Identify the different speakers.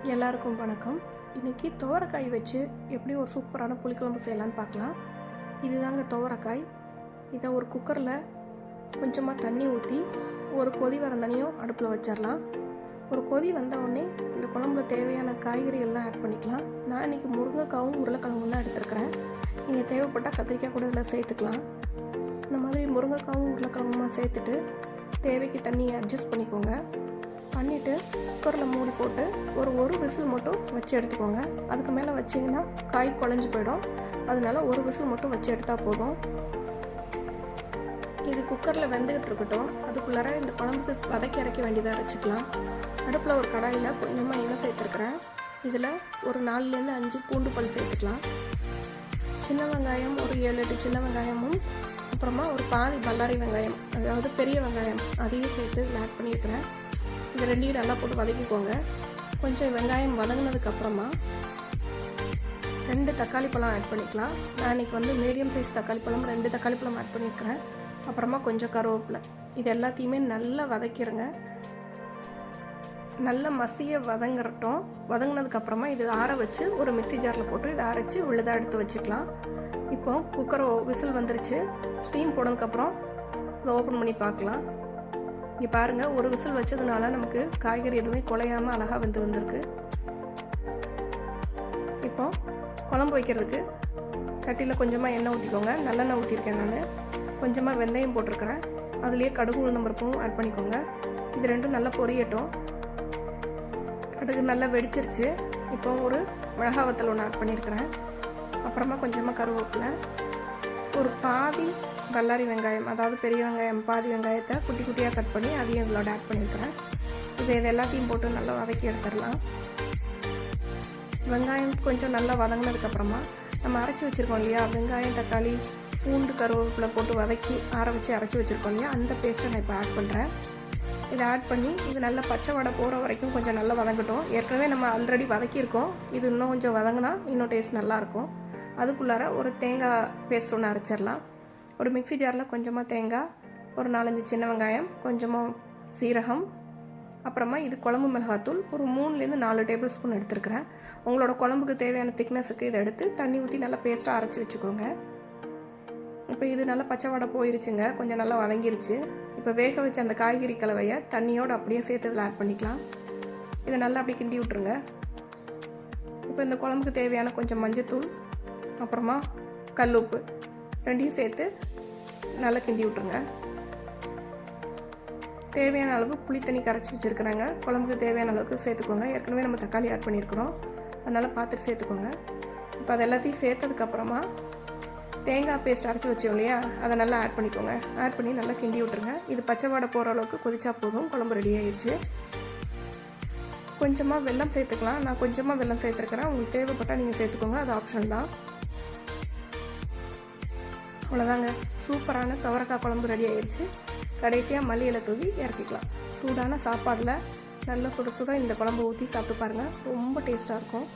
Speaker 1: எல்லாருக்கும் வணக்கம். இன்றைக்கி துவரைக்காய் வச்சு எப்படி ஒரு சூப்பரான புளிக்குழம்பு செய்யலான்னு பார்க்கலாம். இதுதாங்க துவரைக்காய். இதை ஒரு குக்கரில் கொஞ்சமாக தண்ணி ஊற்றி ஒரு கொதி வர தண்ணியும் அடுப்பில் வச்சிடலாம். ஒரு கொதி வந்தவுடனே இந்த குழம்புல தேவையான காய்கறிகள்லாம் ஆட் பண்ணிக்கலாம். நான் இன்றைக்கி முருங்கைக்காவும் உருளைக்கிழங்கும் தான் எடுத்துருக்கிறேன். நீங்கள் தேவைப்பட்டால் கத்திரிக்காய் கூட இதில் சேர்த்துக்கலாம். இந்த மாதிரி முருங்கைக்காவும் உருளைக்கிழங்குமா சேர்த்துட்டு தேவைக்கு தண்ணியை அட்ஜஸ்ட் பண்ணிக்கோங்க. பண்ணிவிட்டு குக்கரில் மூடி போட்டு ஒரு விசில் மட்டும் வச்சு எடுத்துக்கோங்க. அதுக்கு மேலே வச்சிங்கன்னா காய் குழஞ்சி போயிடும். அதனால ஒரு விசில் மட்டும் வச்சு எடுத்தால் போதும். இது குக்கரில் வெந்துக்கிட்டு இருக்கட்டும். அதுக்குள்ளார இந்த குழம்புக்கு வதக்கி இறக்க வேண்டியதாக வச்சுக்கலாம். அடுப்பில் ஒரு கடாயில் கொஞ்சமாக எண்ணெய் சேர்த்துருக்குறேன். இதில் ஒரு 4லேருந்து 5 பூண்டு பல் சேர்த்துக்கலாம். சின்ன வெங்காயம் ஒரு 7-8 சின்ன வெங்காயமும் அப்புறமா ஒரு பாதி பல்லாரி வெங்காயம், அதாவது பெரிய வெங்காயம், அதையும் சேர்த்து இதில் ஆட் பண்ணியிருக்கிறேன். இது ரெண்டையும் நல்லா போட்டு வதக்கிக்கோங்க. கொஞ்சம் வெங்காயம் வதங்கினதுக்கப்புறமா 2 தக்காளி பழம் ஆட் பண்ணிக்கலாம். நான் இன்றைக்கி மீடியம் சைஸ் தக்காளி பழம் 2 தக்காளி பழம் ஆட் பண்ணியிருக்கிறேன். அப்புறமா கொஞ்சம் கருவேப்பிலை. இது எல்லாத்தையுமே நல்லா வதக்கிடுங்க. நல்லா மசிய வதங்கட்டும். வதங்கினதுக்கப்புறமா இது ஆற வச்சு ஒரு மிக்ஸி ஜாரில் போட்டு இதை அரைச்சி உள்ளதாக எடுத்து வச்சுக்கலாம். இப்போ குக்கர் விசில் வந்துருச்சு. ஸ்டீம் போனதுக்கப்புறம் இதை ஓப்பன் பண்ணி பார்க்கலாம். இங்கே பாருங்கள், ஒரு விசில் வச்சதுனால நமக்கு காய்கறி எதுவுமே குலையாமல் அழகாக வந்திருக்கு. இப்போ குழம்பு வைக்கிறதுக்கு சட்டியில் கொஞ்சமாக எண்ணெய் ஊற்றிக்கோங்க. நல்லெண்ணெய் ஊற்றிருக்கேன் நான். கொஞ்சமாக வெந்தயம் போட்டிருக்கிறேன். அதுலேயே கடுகு உளுந்தம் பருப்பும் ஆட் பண்ணிக்கோங்க. இது ரெண்டும் நல்லா பொரியட்டும். கடுகு நல்லா வெடிச்சிருச்சு. இப்போ ஒரு மிளகா வத்தல் ஒன்று ஆட் பண்ணியிருக்கிறேன். அப்புறமா கொஞ்சமாக கருவேப்பிலை, ஒரு பாதி பல்லாரி வெங்காயம், அதாவது பெரிய வெங்காயம் பாதி வெங்காயத்தை குட்டி குட்டியாக கட் பண்ணி அதையும் இதோட ஆட் பண்ணியிருக்கிறேன். இது எல்லாத்தையும் போட்டு நல்லா வதக்கி எடுத்துடலாம். வெங்காயம் கொஞ்சம் நல்லா வதங்கினதுக்கப்புறமா நம்ம அரைச்சி வச்சுருக்கோம் இல்லையா, வெங்காயம் தக்காளி பூண்டு கருவேப்பிலை போட்டு வதக்கி அரைச்சி வச்சுருக்கோம் இல்லையா, அந்த பேஸ்ட்டை நான் இப்போ ஆட் பண்ணுறேன். இதை ஆட் பண்ணி இது நல்லா பச்சை வடை போகிற வரைக்கும் கொஞ்சம் நல்லா வதங்கட்டும். ஏற்கனவே நம்ம ஆல்ரெடி வதக்கியிருக்கோம். இது இன்னும் கொஞ்சம் வதங்கினா இன்னும் டேஸ்ட் நல்லாயிருக்கும். அதுக்குள்ளார ஒரு தேங்காய் பேஸ்ட் ஒன்று அரைச்சிடலாம். ஒரு மிக்ஸி ஜாரில் கொஞ்சமாக தேங்காய், ஒரு 4-5 சின்ன வெங்காயம், கொஞ்சமாக சீரகம், அப்புறமா இது குழம்பு மிளகாத்தூள் ஒரு 3லேருந்து 4 டேபிள் ஸ்பூன் எடுத்துருக்கிறேன். உங்களோட குழம்புக்கு தேவையான திக்னஸுக்கு இதை எடுத்து தண்ணி ஊற்றி நல்லா பேஸ்ட்டாக அரைச்சி வச்சுக்கோங்க. இப்போ இது நல்லா பச்சை வடை போயிருச்சுங்க. கொஞ்சம் நல்லா வதங்கிருச்சு. இப்போ வேக வச்ச அந்த காய்கறி கலவையை தண்ணியோடு அப்படியே சேர்த்து இதில் ஆட் பண்ணிக்கலாம். இதை நல்லா அப்படியே கிண்டி விட்ருங்க. இப்போ இந்த குழம்புக்கு தேவையான கொஞ்சம் மஞ்சத்தூள், அப்புறமா கல்லுப்பு ரெண்டையும் சேர்த்து நல்லா கிண்டி விட்ருங்க. தேவையான அளவு புளி தண்ணி கரைச்சி வச்சுருக்குறாங்க. குழம்புக்கு தேவையான அளவுக்கு சேர்த்துக்கோங்க. ஏற்கனவே நம்ம தக்காளி ஆட் பண்ணியிருக்கிறோம், அதனால் பார்த்துட்டு சேர்த்துக்கோங்க. இப்போ அது எல்லாத்தையும் சேர்த்ததுக்கப்புறமா தேங்காய் பேஸ்ட் அரைச்சி வச்சோம் இல்லையா, அதை நல்லா ஆட் பண்ணிக்கோங்க. ஆட் பண்ணி நல்லா கிண்டி விட்ருங்க. இது பச்சை வாடை போகிற அளவுக்கு கொதிச்சா போதும். குழம்பு ரெடி ஆகிடுச்சு. கொஞ்சமாக வெல்லம் சேர்த்துக்கலாம். நான் கொஞ்சமாக வெல்லம் சேர்த்துருக்கிறேன். உங்களுக்கு தேவைப்பட்டால் நீங்கள் சேர்த்துக்கோங்க, அது ஆப்ஷன் தான். அவ்வளோதாங்க, சூப்பரான துவரைக்காய் குழம்பு ரெடி ஆகிடுச்சு. கடைசியாக மல்லி இலை தூவி இறக்கிக்கலாம். சூடான சாப்பாடில் நல்ல சுட சுட இந்த குழம்பு ஊற்றி சாப்பிட்டு பாருங்கள். ரொம்ப டேஸ்ட்டாக இருக்கும்.